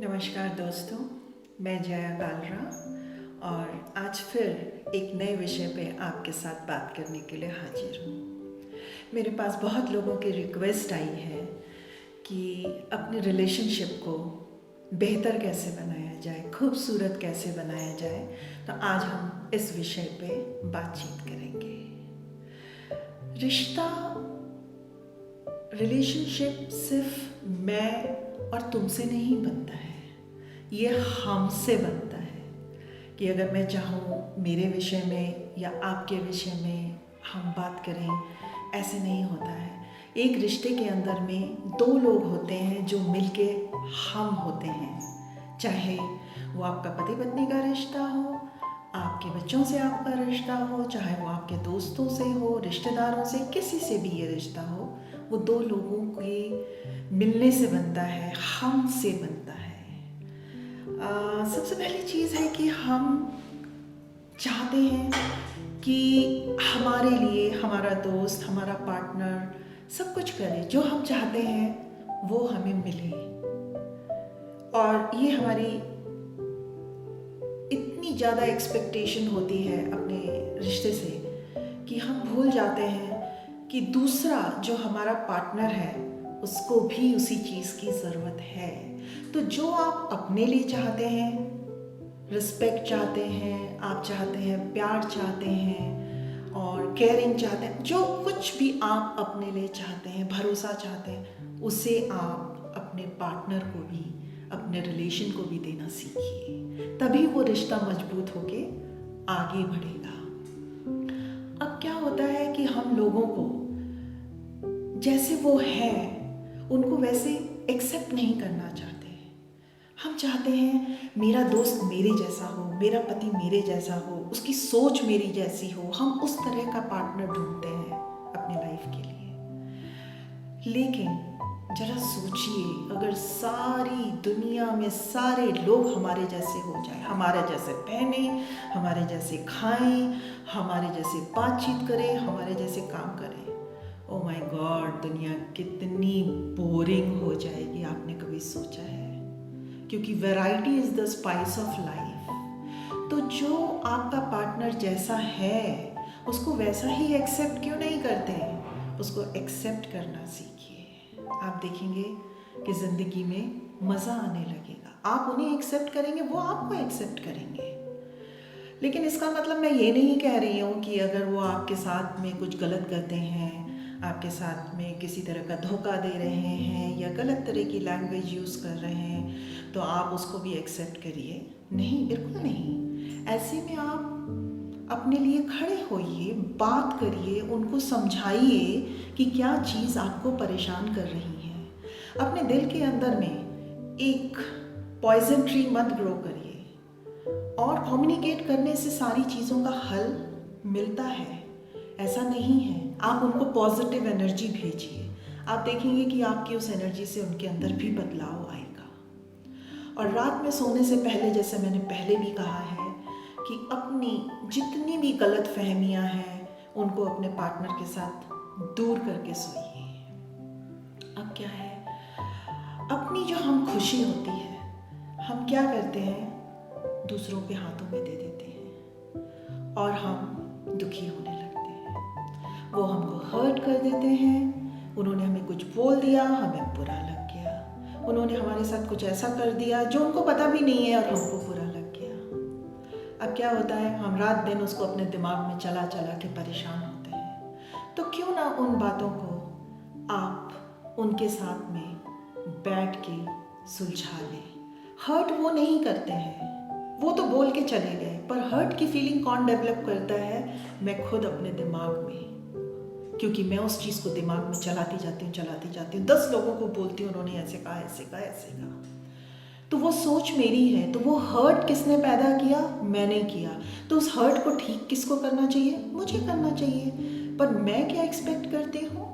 नमस्कार दोस्तों, मैं जया कालरा और आज फिर एक नए विषय पे आपके साथ बात करने के लिए हाजिर हूँ। मेरे पास बहुत लोगों की रिक्वेस्ट आई है कि अपने रिलेशनशिप को बेहतर कैसे बनाया जाए, खूबसूरत कैसे बनाया जाए। तो आज हम इस विषय पे बातचीत करेंगे। रिलेशनशिप सिर्फ मैं और तुमसे नहीं बनता है, ये हमसे बनता है। कि अगर मैं चाहूँ मेरे विषय में या आपके विषय में हम बात करें, ऐसे नहीं होता है। एक रिश्ते के अंदर में दो लोग होते हैं जो मिलके हम होते हैं। चाहे वो आपका पति पत्नी का रिश्ता हो, आपके बच्चों से आपका रिश्ता हो, चाहे वो आपके दोस्तों से हो, रिश्तेदारों से, किसी से भी ये रिश्ता हो, वो दो लोगों के मिलने से बनता है, हम से बनता है। सबसे पहली चीज़ है कि हम चाहते हैं कि हमारे लिए हमारा दोस्त, हमारा पार्टनर सब कुछ करे, जो हम चाहते हैं वो हमें मिले। और ये हमारी इतनी ज़्यादा एक्सपेक्टेशन होती है अपने रिश्ते से कि हम भूल जाते हैं कि दूसरा जो हमारा पार्टनर है उसको भी उसी चीज़ की ज़रूरत है। तो जो आप अपने लिए चाहते हैं, रिस्पेक्ट चाहते हैं, आप चाहते हैं प्यार चाहते हैं और केयरिंग चाहते हैं, जो कुछ भी आप अपने लिए चाहते हैं, भरोसा चाहते हैं, उसे आप अपने पार्टनर को भी, अपने रिलेशन को भी देना सीखिए। तभी वो रिश्ता मजबूत होके आगे बढ़ेगा। अब क्या होता है कि हम लोगों को जैसे वो हैं उनको वैसे एक्सेप्ट नहीं करना चाहते। हम चाहते हैं मेरा दोस्त मेरे जैसा हो, मेरा पति मेरे जैसा हो, उसकी सोच मेरी जैसी हो। हम उस तरह का पार्टनर ढूंढते हैं अपनी लाइफ के लिए। लेकिन जरा सोचिए, अगर सारी दुनिया में सारे लोग हमारे जैसे हो जाए, हमारे जैसे पहने, हमारे जैसे खाएं, हमारे जैसे बातचीत करें, हमारे जैसे काम करें, ओ माय गॉड, दुनिया कितनी बोरिंग हो जाएगी। आपने कभी सोचा है? क्योंकि variety is the spice of life. तो जो आपका पार्टनर जैसा है उसको वैसा ही एक्सेप्ट क्यों नहीं करते हैं? उसको एक्सेप्ट करना सीखिए। आप देखेंगे कि ज़िंदगी में मज़ा आने लगेगा। आप उन्हें एक्सेप्ट करेंगे, वो आपको एक्सेप्ट करेंगे। लेकिन इसका मतलब मैं ये नहीं कह रही हूँ कि अगर वो आपके साथ में कुछ गलत करते हैं, आपके साथ में किसी तरह का धोखा दे रहे हैं या गलत तरह की लैंग्वेज यूज़ कर रहे हैं, तो आप उसको भी एक्सेप्ट करिए। नहीं, बिल्कुल नहीं। ऐसे में आप अपने लिए खड़े होइए, बात करिए, उनको समझाइए कि क्या चीज़ आपको परेशान कर रही है। अपने दिल के अंदर में एक पॉइजन ट्री मत ग्रो करिए। और कम्युनिकेट करने से सारी चीज़ों का हल मिलता है, ऐसा नहीं है। आप उनको पॉजिटिव एनर्जी भेजिए, आप देखेंगे कि आपकी उस एनर्जी से उनके अंदर भी बदलाव आएगा। और रात में सोने से पहले, जैसे मैंने पहले भी कहा है, कि अपनी जितनी भी गलत फहमियाँ हैं उनको अपने पार्टनर के साथ दूर करके सोइए। अब क्या है, अपनी जो हम खुशी होती है हम क्या करते हैं, दूसरों के हाथों में दे देते हैं और हम दुखी होने लगते हैं। वो हमको हर्ट कर देते हैं। उन्होंने हमें कुछ बोल दिया, हमें बुरा लग गया। उन्होंने हमारे साथ कुछ ऐसा कर दिया जो उनको पता भी नहीं है और हमको बुरा लग गया। अब क्या होता है, हम रात दिन उसको अपने दिमाग में चला चला के परेशान होते हैं। तो क्यों ना उन बातों को आप उनके साथ में बैठ के सुलझा लें। हर्ट वो नहीं करते हैं, वो तो बोल के चले गए, पर हर्ट की फीलिंग कौन डेवलप करता है? मैं खुद अपने दिमाग में। क्योंकि मैं उस चीज़ को दिमाग में चलाती जाती हूँ, 10 लोगों को बोलती हूँ, उन्होंने ऐसे कहा, ऐसे कहा, ऐसे कहा। तो वो सोच मेरी है, तो वो हर्ट किसने पैदा किया? मैंने किया। तो उस हर्ट को ठीक किसको करना चाहिए? मुझे करना चाहिए। पर मैं क्या एक्सपेक्ट करती हूँ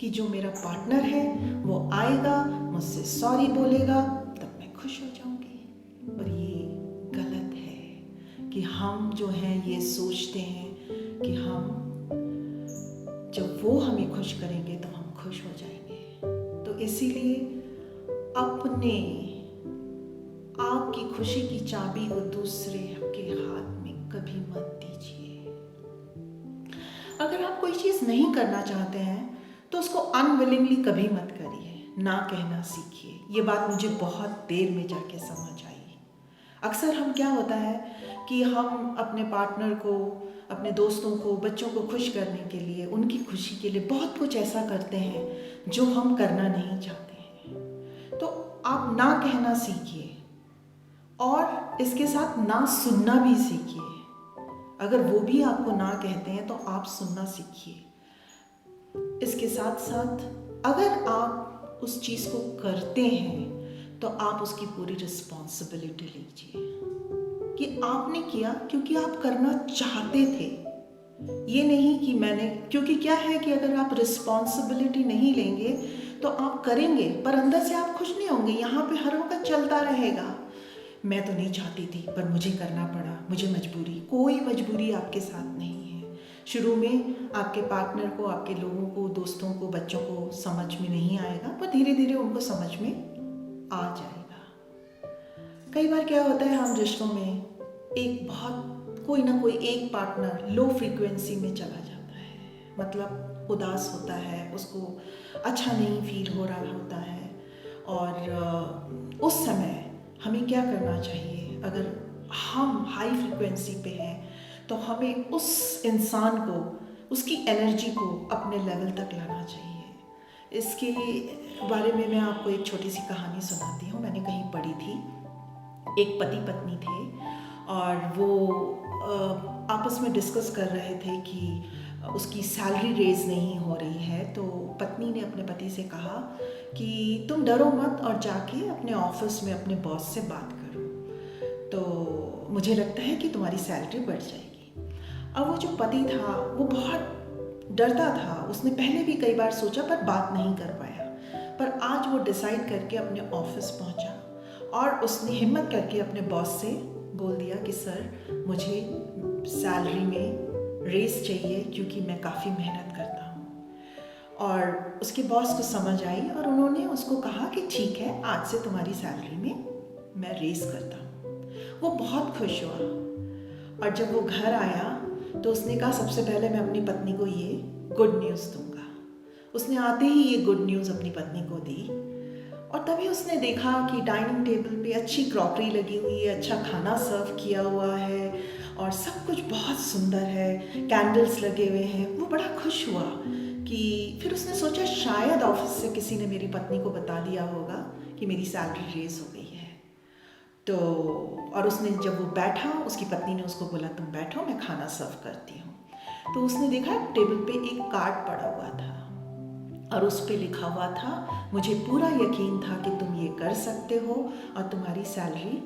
कि जो मेरा पार्टनर है वो आएगा, मुझसे सॉरी बोलेगा, तब मैं खुश हो जाऊंगी। पर ये गलत है कि हम जो हैं ये सोचते हैं कि हम जब वो हमें खुश करेंगे तो हम खुश हो जाएंगे। तो इसीलिए अपने आपकी खुशी की चाबी को दूसरे के हाथ में कभी मत दीजिए। अगर आप कोई चीज़ नहीं करना चाहते हैं तो उसको अनविलिंगली कभी मत करिए। ना कहना सीखिए। ये बात मुझे बहुत देर में जाके समझ आई। अक्सर हम क्या होता है कि हम अपने पार्टनर को, अपने दोस्तों को, बच्चों को खुश करने के लिए, उनकी खुशी के लिए बहुत कुछ ऐसा करते हैं जो हम करना नहीं चाहते हैं। तो आप ना कहना सीखिए और इसके साथ ना सुनना भी सीखिए। अगर वो भी आपको ना कहते हैं तो आप सुनना सीखिए। इसके साथ साथ अगर आप उस चीज़ को करते हैं तो आप उसकी पूरी रिस्पॉन्सिबिलिटी लीजिए कि आपने किया क्योंकि आप करना चाहते थे। ये नहीं कि मैंने, क्योंकि क्या है कि अगर आप रिस्पॉन्सिबिलिटी नहीं लेंगे तो आप करेंगे पर अंदर से आप खुश नहीं होंगे। यहाँ पे हर वक्त चलता रहेगा, मैं तो नहीं चाहती थी पर मुझे करना पड़ा, मुझे मजबूरी। कोई मजबूरी आपके साथ नहीं है। शुरू में आपके पार्टनर को, आपके लोगों को, दोस्तों को, बच्चों को समझ में नहीं आएगा पर धीरे धीरे उनको समझ में आ जाएगा। कई बार क्या होता है, हम रिश्तों में एक बहुत कोई ना कोई एक पार्टनर लो फ्रीक्वेंसी में चला जाता है, मतलब उदास होता है, उसको अच्छा नहीं फील हो रहा होता है। और उस समय हमें क्या करना चाहिए? अगर हम हाई फ्रीक्वेंसी पे हैं तो हमें उस इंसान को, उसकी एनर्जी को अपने लेवल तक लाना चाहिए। इसके बारे में मैं आपको एक छोटी सी कहानी सुनाती हूँ। मैंने कहीं पढ़ी थी, एक पति पत्नी थे और वो आपस में डिस्कस कर रहे थे कि उसकी सैलरी रेज नहीं हो रही है। तो पत्नी ने अपने पति से कहा कि तुम डरो मत और जाके अपने ऑफिस में अपने बॉस से बात करो, तो मुझे लगता है कि तुम्हारी सैलरी बढ़ जाएगी। अब वो जो पति था वो बहुत डरता था। उसने पहले भी कई बार सोचा पर बात नहीं कर पाया। पर आज वो डिसाइड करके अपने ऑफिस पहुंचा और उसने हिम्मत करके अपने बॉस से बोल दिया कि सर, मुझे सैलरी में रेस चाहिए क्योंकि मैं काफ़ी मेहनत करता हूँ। और उसके बॉस को समझ आई और उन्होंने उसको कहा कि ठीक है, आज से तुम्हारी सैलरी में मैं रेस करता हूँ। वो बहुत खुश हुआ और जब वो घर आया तो उसने कहा सबसे पहले मैं अपनी पत्नी को ये गुड न्यूज़ दूंगा। उसने आते ही ये गुड न्यूज़ अपनी पत्नी को दी और तभी उसने देखा कि डाइनिंग टेबल पे अच्छी क्रॉकरी लगी हुई है, अच्छा खाना सर्व किया हुआ है और सब कुछ बहुत सुंदर है, कैंडल्स लगे हुए हैं। वो बड़ा खुश हुआ कि फिर उसने सोचा शायद ऑफिस से किसी ने मेरी पत्नी को बता दिया होगा कि मेरी सैलरी रेज हो गई है। तो और उसने जब वो बैठा, उसकी पत्नी ने उसको बोला तुम बैठो, मैं खाना सर्व करती हूँ। तो उसने देखा टेबल पे एक कार्ड पड़ा हुआ था और उस पे लिखा हुआ था, मुझे पूरा यकीन था कि तुम ये कर सकते हो और तुम्हारी सैलरी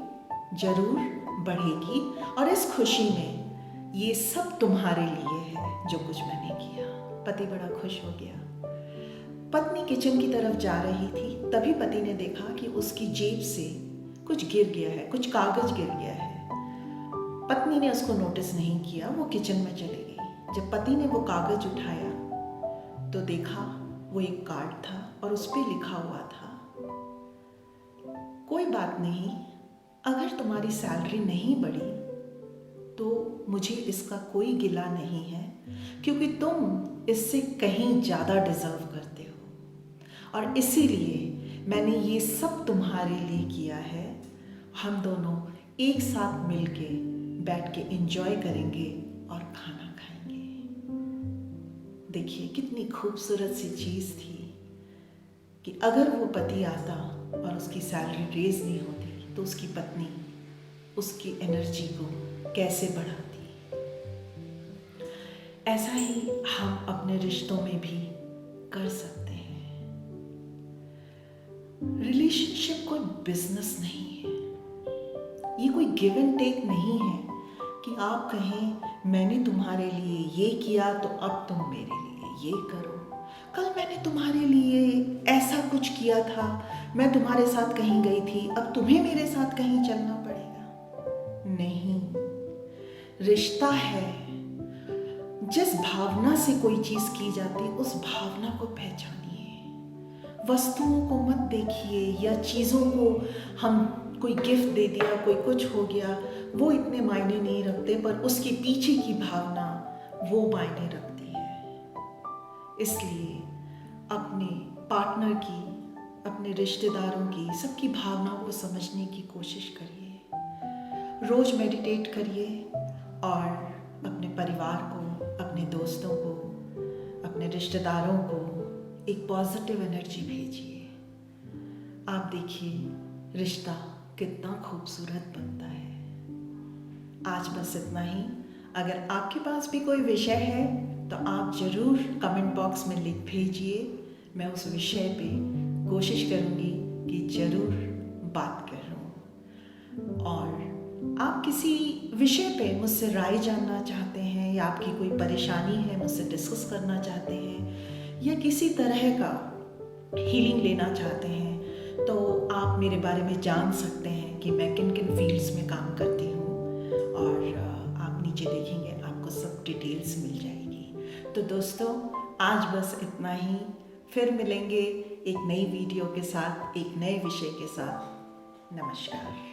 जरूर बढ़ेगी और इस खुशी में ये सब तुम्हारे लिए है जो कुछ मैंने किया। पति बड़ा खुश हो गया। पत्नी किचन की तरफ जा रही थी, तभी पति ने देखा कि उसकी जेब से कुछ गिर गया है, कुछ कागज गिर गया है। पत्नी ने उसको नोटिस नहीं किया, वो किचन में चली गई। जब पति ने वो कागज उठाया तो देखा वो एक कार्ड था और उस पे लिखा हुआ था, कोई बात नहीं, अगर तुम्हारी सैलरी नहीं बढ़ी तो मुझे इसका कोई गिला नहीं है क्योंकि तुम इससे कहीं ज़्यादा डिजर्व करते हो और इसीलिए मैंने ये सब तुम्हारे लिए किया है। हम दोनों एक साथ मिलके बैठ के एंजॉय करेंगे और खाना खाएंगे। देखिए कितनी खूबसूरत सी चीज़ थी कि अगर वो पति आता और उसकी सैलरी रेज नहीं होती तो उसकी पत्नी उसकी एनर्जी को कैसे बढ़ाती। ऐसा ही हम अपने रिश्तों में भी कर सकते हैं। रिलेशनशिप कोई बिजनेस नहीं है, ये कोई गिव एंड टेक नहीं है कि आप कहें मैंने तुम्हारे लिए ये किया तो अब तुम मेरे लिए ये करो। कल मैंने तुम्हारे लिए ऐसा कुछ किया था, मैं तुम्हारे साथ कहीं गई थी, अब तुम्हें मेरे साथ कहीं चलना पड़ेगा। नहीं, रिश्ता है, जिस भावना से कोई चीज की जाती उस भावना को पहचानिए। वस्तुओं को मत देखिए या चीजों को हम कोई गिफ्ट दे दिया, कोई कुछ हो गया, वो इतने मायने नहीं रखते, पर उसके पीछे की भावना वो मायने रखती है। इसलिए अपने पार्टनर की, अपने रिश्तेदारों की, सबकी भावनाओं को समझने की कोशिश करिए। रोज मेडिटेट करिए और अपने परिवार को, अपने दोस्तों को, अपने रिश्तेदारों को एक पॉजिटिव एनर्जी भेजिए। आप देखिए रिश्ता कितना खूबसूरत बनता है। आज बस इतना ही। अगर आपके पास भी कोई विषय है तो आप ज़रूर कमेंट बॉक्स में लिख भेजिए। मैं उस विषय पे कोशिश करूँगी कि ज़रूर बात करूँ। और आप किसी विषय पे मुझसे राय जानना चाहते हैं, या आपकी कोई परेशानी है मुझसे डिस्कस करना चाहते हैं, या किसी तरह का हीलिंग लेना चाहते हैं, तो आप मेरे बारे में जान सकते हैं कि मैं किन किन फील्ड्स में काम करती हूँ। और आप नीचे देखेंगे, आपको सब डिटेल्स मिल जाएगी। तो दोस्तों, आज बस इतना ही। फिर मिलेंगे एक नई वीडियो के साथ, एक नए विषय के साथ। नमस्कार।